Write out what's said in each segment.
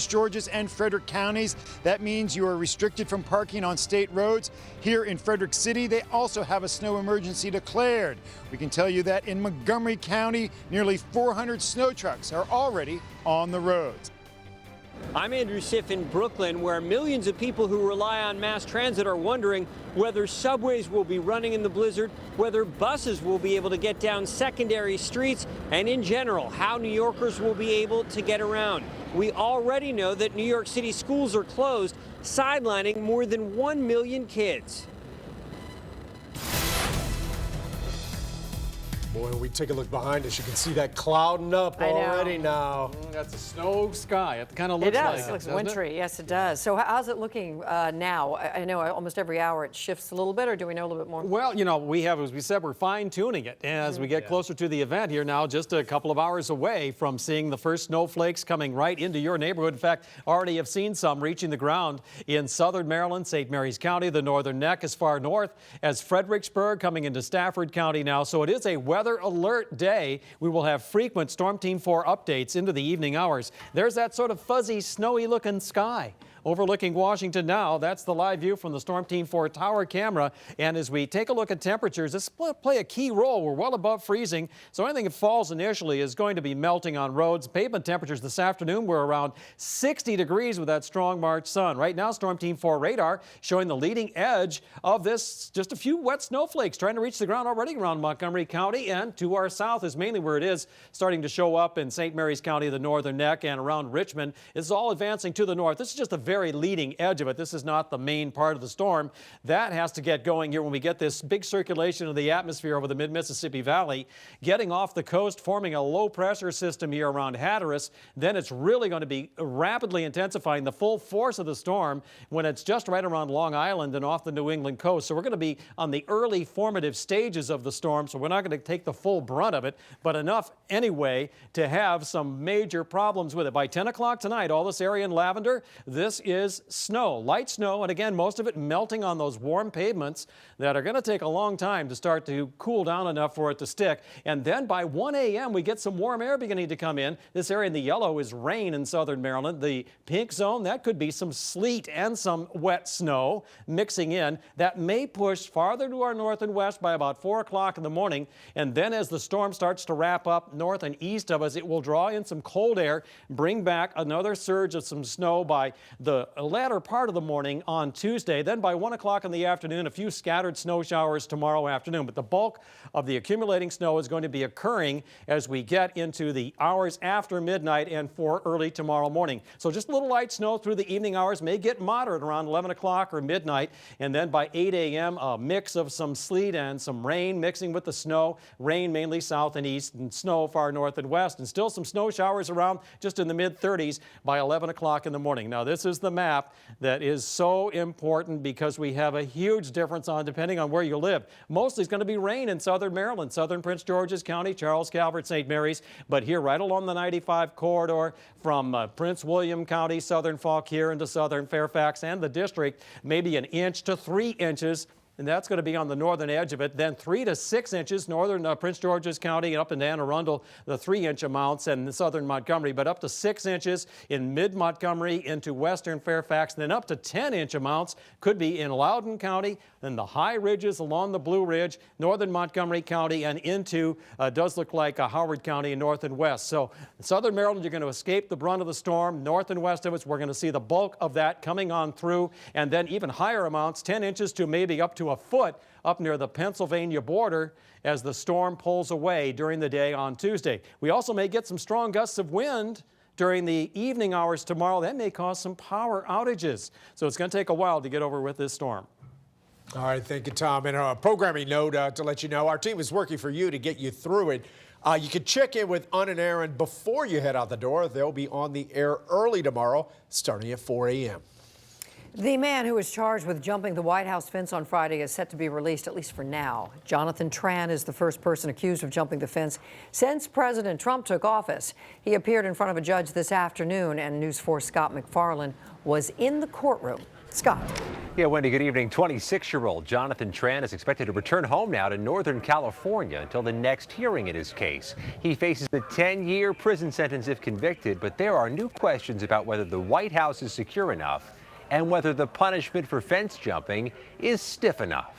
Georges and Frederick counties. That means you are restricted from parking on state roads. Here in Frederick City, they also have a snow emergency declared. We can tell you that in Montgomery County, nearly 400 snow trucks are already on the roads. I'm Andrew Siff in Brooklyn, where millions of people who rely on mass transit are wondering whether subways will be running in the blizzard, whether buses will be able to get down secondary streets, and in general, how New Yorkers will be able to get around. We already know that New York City schools are closed, sidelining more than 1 million kids. Boy, when we take a look behind us, you can see that clouding up already now. That's a snow sky. It kind of looks like it. It looks wintry. Yes, it does. So how's it looking now? I know almost every hour it shifts a little bit, or do we know a little bit more? Well, you know, we have, as we said, we're fine-tuning it as we get closer to the event here now, just a couple of hours away from seeing the first snowflakes coming right into your neighborhood. In fact, already have seen some reaching the ground in southern Maryland, St. Mary's County, the Northern Neck, as far north as Fredericksburg, coming into Stafford County now. So it is a weather alert day. We will have frequent Storm Team 4 updates into the evening hours. There's that sort of fuzzy, snowy looking sky overlooking Washington now. That's the live view from the Storm Team 4 tower camera. And as we take a look at temperatures, this will play a key role. We're well above freezing, so anything that falls initially is going to be melting on roads. Pavement temperatures this afternoon were around 60 degrees with that strong March sun. Right now, Storm Team 4 radar showing the leading edge of this, just a few wet snowflakes trying to reach the ground already around Montgomery County, and to our south is mainly where it is starting to show up in St. Mary's County, the Northern Neck, and around Richmond. It's all advancing to the north. This is just a very leading edge of it. This is not the main part of the storm. That has to get going here when we get this big circulation of the atmosphere over the mid-Mississippi Valley, getting off the coast, forming a low pressure system here around Hatteras. Then it's really going to be rapidly intensifying the full force of the storm when it's just right around Long Island and off the New England coast. So we're going to be on the early formative stages of the storm, so we're not going to take the full brunt of it, but enough anyway to have some major problems with it. By 10 o'clock tonight, all this area in lavender, this is snow, light snow, and again, most of it melting on those warm pavements that are going to take a long time to start to cool down enough for it to stick. And then by 1 a.m., we get some warm air beginning to come in. This area in the yellow is rain in southern Maryland. The pink zone, that could be some sleet and some wet snow mixing in. That may push farther to our north and west by about 4 o'clock in the morning. And then as the storm starts to wrap up north and east of us, it will draw in some cold air, bring back another surge of some snow by the latter part of the morning on Tuesday. Then by 1 o'clock in the afternoon, a few scattered snow showers tomorrow afternoon. But the bulk of the accumulating snow is going to be occurring as we get into the hours after midnight and for early tomorrow morning. So just a little light snow through the evening hours, may get moderate around 11 o'clock or midnight. And then by 8 a.m., a mix of some sleet and some rain mixing with the snow. Rain mainly south and east, and snow far north and west. And still some snow showers around just in the mid-30s by 11 o'clock in the morning. Now, this is the map that is so important because we have a huge difference on depending on where you live. Mostly it's going to be rain in southern Maryland, southern Prince George's County, Charles, Calvert, St. Mary's, but here right along the 95 corridor from Prince William County, southern Fauquier into southern Fairfax and the district, maybe 1 inch to 3 inches. And that's going to be on the northern edge of it. Then 3 to 6 inches, northern Prince George's County and up into Anne Arundel, the 3-inch amounts, and southern Montgomery, but up to 6 inches in mid-Montgomery into western Fairfax, and then up to 10-inch amounts could be in Loudoun County, then the high ridges along the Blue Ridge, northern Montgomery County, and into, does look like Howard County in north and west. So southern Maryland, you're going to escape the brunt of the storm. North and west of us, we're going to see the bulk of that coming on through, and then even higher amounts, 10 inches to maybe up to a foot up near the Pennsylvania border as the storm pulls away during the day on Tuesday. We also may get some strong gusts of wind during the evening hours tomorrow. That may cause some power outages. So it's going to take a while to get over with this storm. All right, thank you, Tom. And a programming note to let you know, our team is working for you to get you through it. You can check in with Ann and Aaron before you head out the door. They'll be on the air early tomorrow, starting at 4 a.m. The man who was charged with jumping the White House fence on Friday is set to be released, at least for now. Jonathan Tran is the first person accused of jumping the fence since President Trump took office. He appeared in front of a judge this afternoon, and News 4's Scott McFarland was in the courtroom. Scott. Yeah, Wendy, good evening. 26-year-old Jonathan Tran is expected to return home now to Northern California until the next hearing in his case. He faces a 10-year prison sentence if convicted, but there are new questions about whether the White House is secure enough and whether the punishment for fence jumping is stiff enough.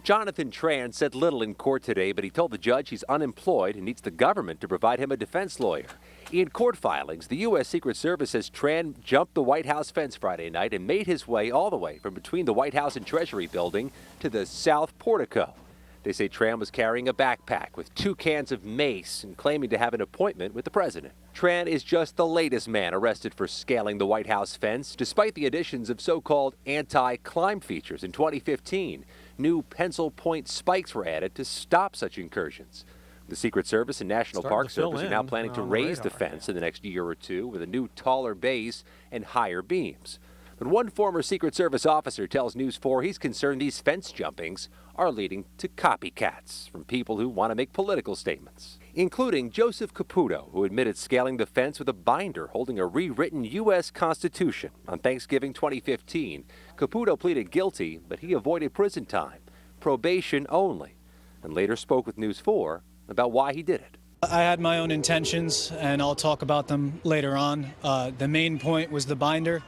Jonathan Tran said little in court today, but he told the judge he's unemployed and needs the government to provide him a defense lawyer. In court filings, the U.S. Secret Service says Tran jumped the White House fence Friday night and made his way all the way from between the White House and Treasury building to the South Portico. They say Tran was carrying a backpack with 2 cans of mace and claiming to have an appointment with the president. Tran is just the latest man arrested for scaling the White House fence, despite the additions of so-called anti-climb features in 2015. New pencil point spikes were added to stop such incursions. The Secret Service and National Park Service are now planning to raise the fence in the next year or two with a new taller base and higher beams. But one former Secret Service officer tells News 4 he's concerned these fence jumpings are leading to copycats from people who want to make political statements, including Joseph Caputo, who admitted scaling the fence with a binder holding a rewritten U.S. Constitution on Thanksgiving 2015. Caputo pleaded guilty, but he avoided prison time, probation only, and later spoke with News 4 about why he did it. I had my own intentions, and I'll talk about them later on. The main point was the binder.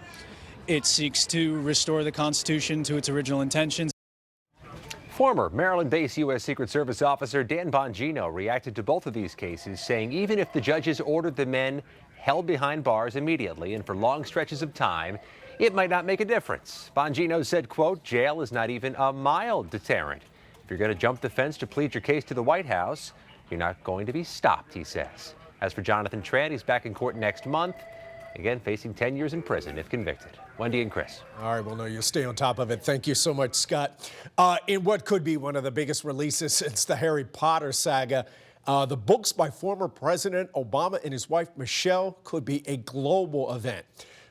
It seeks to restore the Constitution to its original intentions. Former Maryland-based U.S. Secret Service officer Dan Bongino reacted to both of these cases, saying even if the judges ordered the men held behind bars immediately and for long stretches of time, it might not make a difference. Bongino said, quote, jail is not even a mild deterrent. If you're going to jump the fence to plead your case to the White House, you're not going to be stopped, he says. As for Jonathan Tran, he's back in court next month, again facing 10 years in prison if convicted. Wendy and Chris. All right, well, no, you'll stay on top of it. Thank you so much, Scott. In what could be one of the biggest releases since the Harry Potter saga, the books by former President Obama and his wife Michelle could be a global event.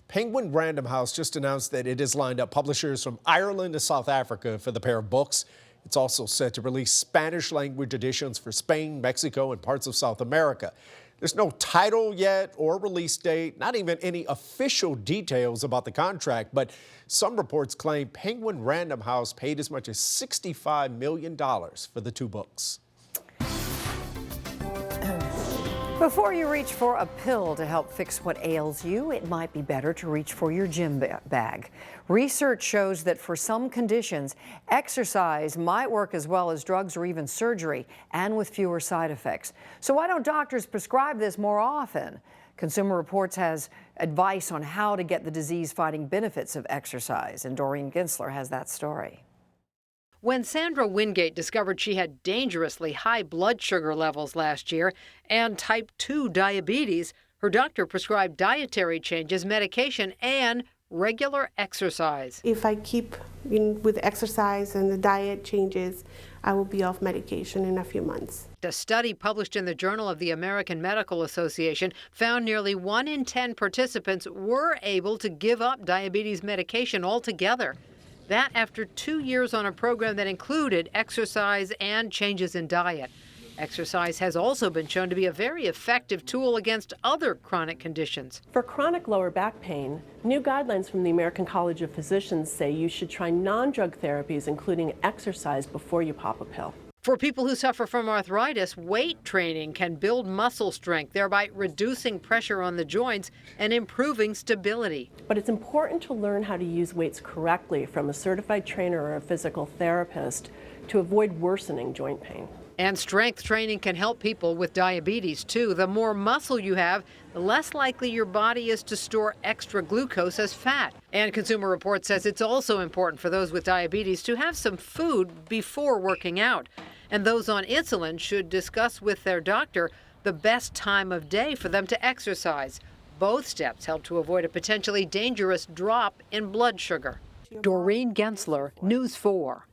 Penguin Random House just announced that it has lined up publishers from Ireland to South Africa for the pair of books. It's also set to release Spanish-language editions for Spain, Mexico, and parts of South America. There's no title yet or release date, not even any official details about the contract, but some reports claim Penguin Random House paid as much as $65 million for the 2 books. Before you reach for a pill to help fix what ails you, it might be better to reach for your gym bag. Research shows that for some conditions, exercise might work as well as drugs or even surgery, and with fewer side effects. So why don't doctors prescribe this more often? Consumer Reports has advice on how to get the disease-fighting benefits of exercise, and Doreen Gensler has that story. When Sandra Wingate discovered she had dangerously high blood sugar levels last year and type 2 diabetes, her doctor prescribed dietary changes, medication, and regular exercise. If I keep with exercise and the diet changes, I will be off medication in a few months. A study published in the Journal of the American Medical Association found nearly 1 in 10 participants were able to give up diabetes medication altogether. That after 2 years on a program that included exercise and changes in diet. Exercise has also been shown to be a very effective tool against other chronic conditions. For chronic lower back pain, new guidelines from the American College of Physicians say you should try non-drug therapies, including exercise, before you pop a pill. For people who suffer from arthritis, weight training can build muscle strength, thereby reducing pressure on the joints and improving stability. But it's important to learn how to use weights correctly from a certified trainer or a physical therapist to avoid worsening joint pain. And strength training can help people with diabetes, too. The more muscle you have, the less likely your body is to store extra glucose as fat. And Consumer Reports says it's also important for those with diabetes to have some food before working out. And those on insulin should discuss with their doctor the best time of day for them to exercise. Both steps help to avoid a potentially dangerous drop in blood sugar. Doreen Gensler, News 4.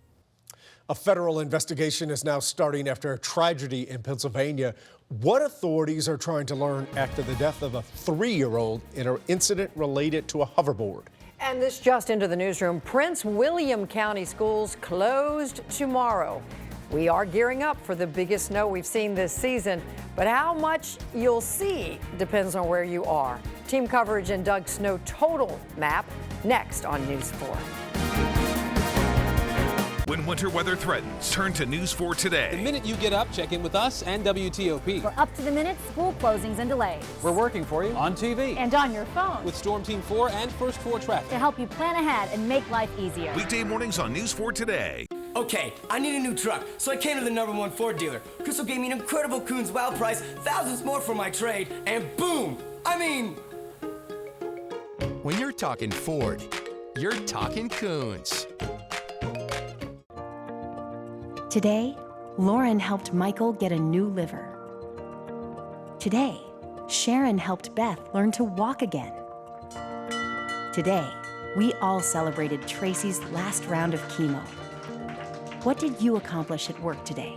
A federal investigation is now starting after a tragedy in Pennsylvania. What authorities are trying to learn after the death of a 3-year-old in an incident related to a hoverboard? And this just into the newsroom. Prince William County schools closed tomorrow. We are gearing up for the biggest snow we've seen this season, but how much you'll see depends on where you are. Team coverage and Doug's snow total map next on News 4. When winter weather threatens, turn to News 4 Today. The minute you get up, check in with us and WTOP. We're up to the minute school closings and delays. We're working for you on TV and on your phone with Storm Team 4 and First 4 traffic to help you plan ahead and make life easier. Weekday mornings on News 4 Today. Okay, I need a new truck, so I came to the #1 Ford dealer. Crystal gave me an incredible Coons wow price, thousands more for my trade, and boom! When you're talking Ford, you're talking Coons. Today, Lauren helped Michael get a new liver. Today, Sharon helped Beth learn to walk again. Today, we all celebrated Tracy's last round of chemo. What did you accomplish at work today?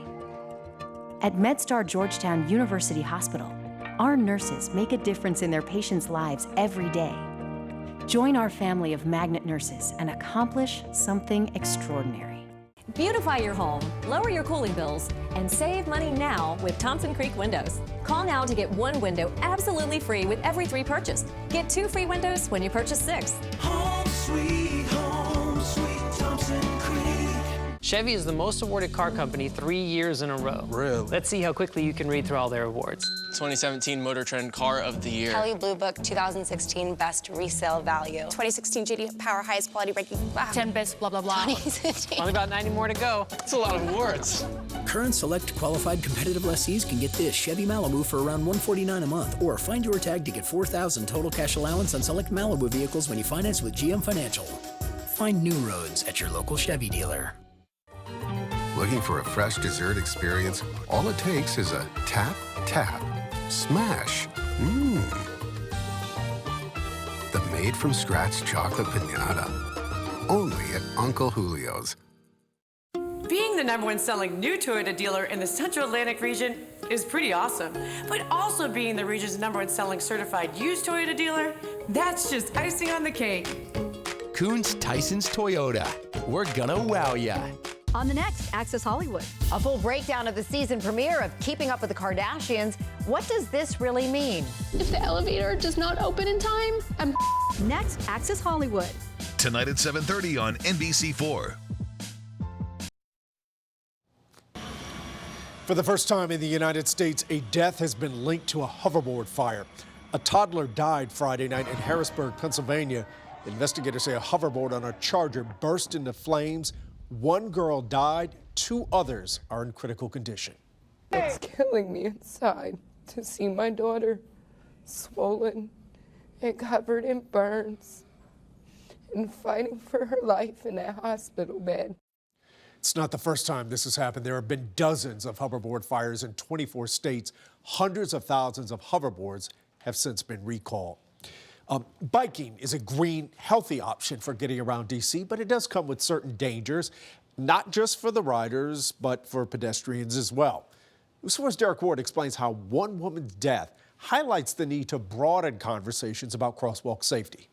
At MedStar Georgetown University Hospital, our nurses make a difference in their patients' lives every day. Join our family of Magnet nurses and accomplish something extraordinary. Beautify your home, lower your cooling bills, and save money now with Thompson Creek Windows. Call now to get 1 window absolutely free with every 3 purchased. Get 2 free windows when you purchase 6. Home sweet Thompson Creek. Chevy is the most awarded car company 3 years in a row. Really? Let's see how quickly you can read through all their awards. 2017 Motor Trend Car of the Year. Kelley Blue Book 2016 Best Resale Value. 2016 JD Power Highest Quality Ranking. 10 best blah, blah, blah. 2016. Only about 90 more to go. That's a lot of awards. Current select qualified competitive lessees can get this Chevy Malibu for around $149 a month, or find your tag to get $4,000 total cash allowance on select Malibu vehicles when you finance with GM Financial. Find new roads at your local Chevy dealer. Looking for a fresh dessert experience? All it takes is a tap, tap, smash. The made-from-scratch chocolate piñata. Only at Uncle Julio's. Being the #1 selling new Toyota dealer in the Central Atlantic region is pretty awesome. But also being the region's #1 selling certified used Toyota dealer, that's just icing on the cake. Coons Tyson's Toyota. We're gonna wow ya. On the next Access Hollywood. A full breakdown of the season premiere of Keeping Up with the Kardashians. What does this really mean? If the elevator does not open in time, I'm Next, Access Hollywood. Tonight at 7:30 on NBC4. For the first time in the United States, a death has been linked to a hoverboard fire. A toddler died Friday night in Harrisburg, Pennsylvania. Investigators say a hoverboard on a Charger burst into flames. 1 girl died, 2 others are in critical condition. It's killing me inside to see my daughter swollen and covered in burns and fighting for her life in that hospital bed. It's not the first time this has happened. There have been dozens of hoverboard fires in 24 states. Hundreds of thousands of hoverboards have since been recalled. Biking is a green, healthy option for getting around D.C., but it does come with certain dangers, not just for the riders, but for pedestrians as well. News 4's Derek Ward explains how one woman's death highlights the need to broaden conversations about crosswalk safety.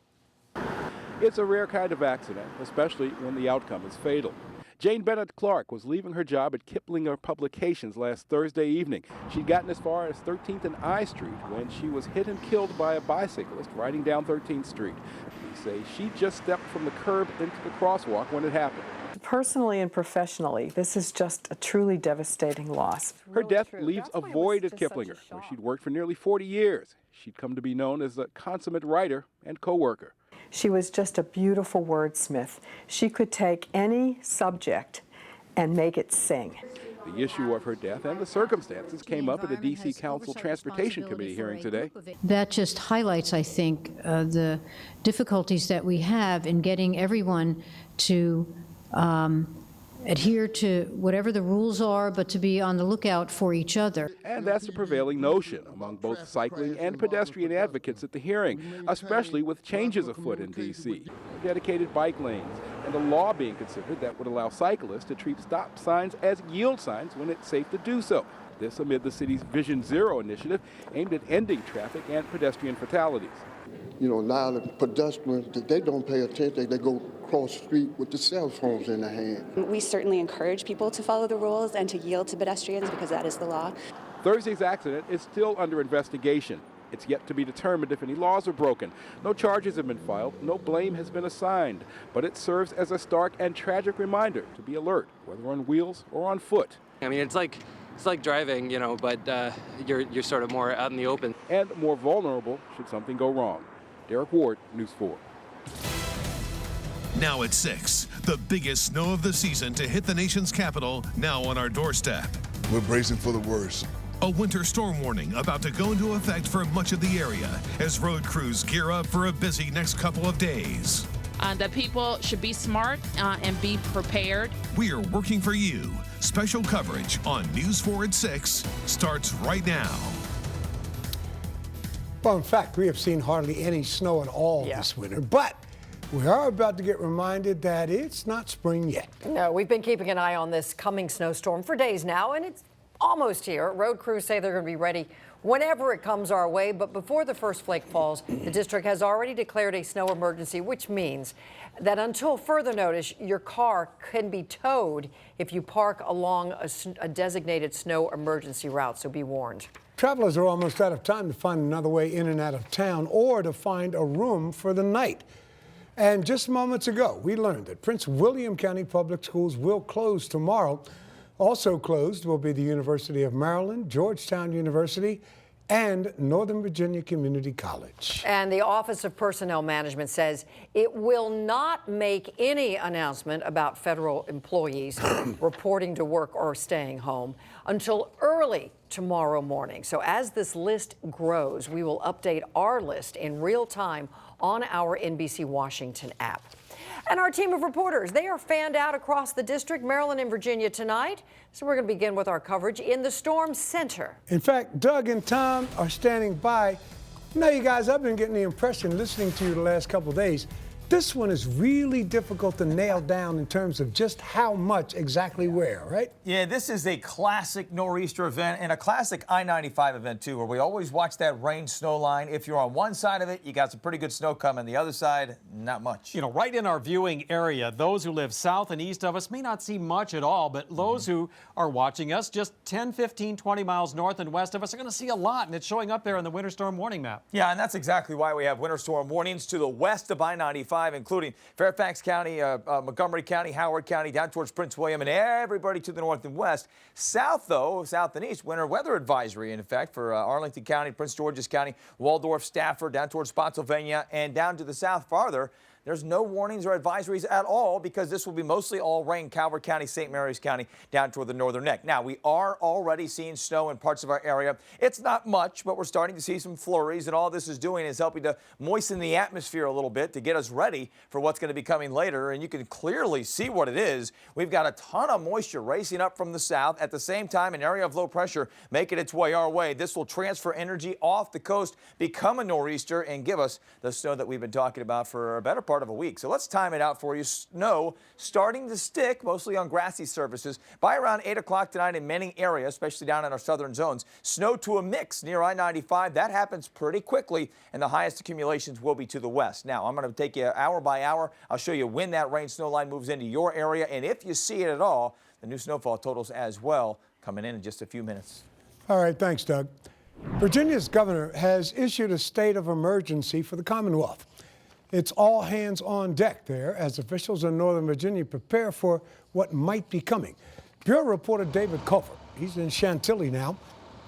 It's a rare kind of accident, especially when the outcome is fatal. Jane Bennett Clark was leaving her job at Kiplinger Publications last Thursday evening. She'd gotten as far as 13th and I Street when she was hit and killed by a bicyclist riding down 13th Street. Police say she just stepped from the curb into the crosswalk when it happened. Personally and professionally, this is just a truly devastating loss. Her death leaves a void at Kiplinger, where she'd worked for nearly 40 years. She'd come to be known as a consummate writer and co-worker. She was just a beautiful wordsmith. She could take any subject and make it sing. The issue of her death and the circumstances came up at a D.C. Council Transportation Committee hearing today. That just highlights, I think, the difficulties that we have in getting everyone to adhere to whatever the rules are, but to be on the lookout for each other. And that's the prevailing notion among both cycling and pedestrian advocates at the hearing, especially with changes afoot in D.C. Dedicated bike lanes and a law being considered that would allow cyclists to treat stop signs as yield signs when it's safe to do so. This amid the city's Vision Zero initiative aimed at ending traffic and pedestrian fatalities. You know, now the pedestrians, they don't pay attention. They go across the street with the cell phones in their hand. We certainly encourage people to follow the rules and to yield to pedestrians because that is the law. Thursday's accident is still under investigation. It's yet to be determined if any laws are broken. No charges have been filed, no blame has been assigned, but it serves as a stark and tragic reminder to be alert, whether on wheels or on foot. I mean, it's like driving, you know, but you're sort of more out in the open. And more vulnerable should something go wrong. Derek Ward, News 4. Now at 6, the biggest snow of the season to hit the nation's capital, now on our doorstep. We're bracing for the worst. A winter storm warning about to go into effect for much of the area as road crews gear up for a busy next couple of days. The people should be smart and be prepared. We are working for you. Special coverage on News 4 at 6 starts right now. Well, in fact, we have seen hardly any snow at all this winter, but we are about to get reminded that it's not spring yet. No, we've been keeping an eye on this coming snowstorm for days now, and it's almost here. Road crews say they're going to be ready whenever it comes our way, but before the first flake falls, the district has already declared a snow emergency, which means that until further notice, your car can be towed if you park along a designated snow emergency route, so be warned. Travelers are almost out of time to find another way in and out of town or to find a room for the night. And just moments ago, we learned that Prince William County Public Schools will close tomorrow. Also closed will be the University of Maryland, Georgetown University, and Northern Virginia Community College. And the Office of Personnel Management says it will not make any announcement about federal employees reporting to work or staying home until early tomorrow morning. So as this list grows, we will update our list in real time on our NBC Washington app. And our team of reporters, they are fanned out across the district, Maryland and Virginia tonight. So we're going to begin with our coverage in the storm center. In fact, Doug and Tom are standing by. Now, you guys, I've been getting the impression listening to you the last couple of days, this one is really difficult to nail down in terms of just how much exactly where, right? Yeah, this is a classic nor'easter event and a classic I-95 event, too, where we always watch that rain-snow line. If you're on one side of it, you got some pretty good snow coming. The other side, not much. You know, right in our viewing area, those who live south and east of us may not see much at all, but those who are watching us just 10, 15, 20 miles north and west of us are going to see a lot, and it's showing up there on the winter storm warning map. Yeah, and that's exactly why we have winter storm warnings to the west of I-95, including Fairfax County, Montgomery County, Howard County, down towards Prince William, and everybody to the north and west. South, though, south and east, winter weather advisory, in effect, for Arlington County, Prince George's County, Waldorf, Stafford, down towards Spotsylvania, and down to the south farther. There's no warnings or advisories at all because this will be mostly all rain, Calvert County, St. Mary's County, down toward the northern neck. Now, we are already seeing snow in parts of our area. It's not much, but we're starting to see some flurries, and all this is doing is helping to moisten the atmosphere a little bit to get us ready for what's going to be coming later, and you can clearly see what it is. We've got a ton of moisture racing up from the south. At the same time, an area of low pressure making its way our way. This will transfer energy off the coast, become a nor'easter, and give us the snow that we've been talking about for a better part of a week. So let's time it out for you. Snow starting to stick, mostly on grassy surfaces, by around 8 o'clock tonight in many areas, especially down in our southern zones. Snow to a mix near I-95. That happens pretty quickly, and the highest accumulations will be to the west. Now, I'm going to take you hour by hour. I'll show you when that rain-snow line moves into your area, and if you see it at all, the new snowfall totals as well coming in just a few minutes. All right, thanks, Doug. Virginia's governor has issued a state of emergency for the Commonwealth. It's all hands on deck there as officials in Northern Virginia prepare for what might be coming. Bureau reporter David Culver, he's in Chantilly now.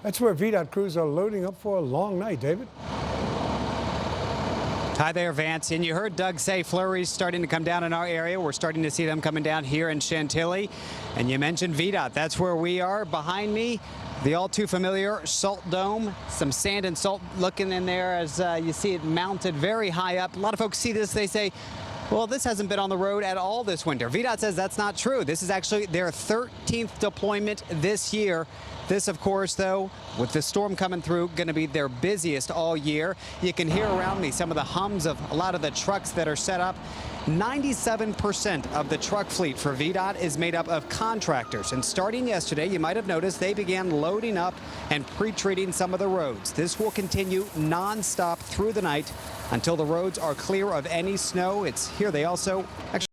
That's where VDOT crews are loading up for a long night. David? Hi there, Vance. And you heard Doug say flurries starting to come down in our area. We're starting to see them coming down here in Chantilly. And you mentioned VDOT. That's where we are. Behind me, the all too familiar Salt Dome. Some sand and salt looking in there as you see it mounted very high up. A lot of folks see this. They say, well, this hasn't been on the road at all this winter. VDOT says that's not true. This is actually their 13th deployment this year. This, of course, though, with the storm coming through, going to be their busiest all year. You can hear around me some of the hums of a lot of the trucks that are set up. 97% of the truck fleet for VDOT is made up of contractors. And starting yesterday, you might have noticed they began loading up and pre-treating some of the roads. This will continue nonstop through the night until the roads are clear of any snow. It's here they also actually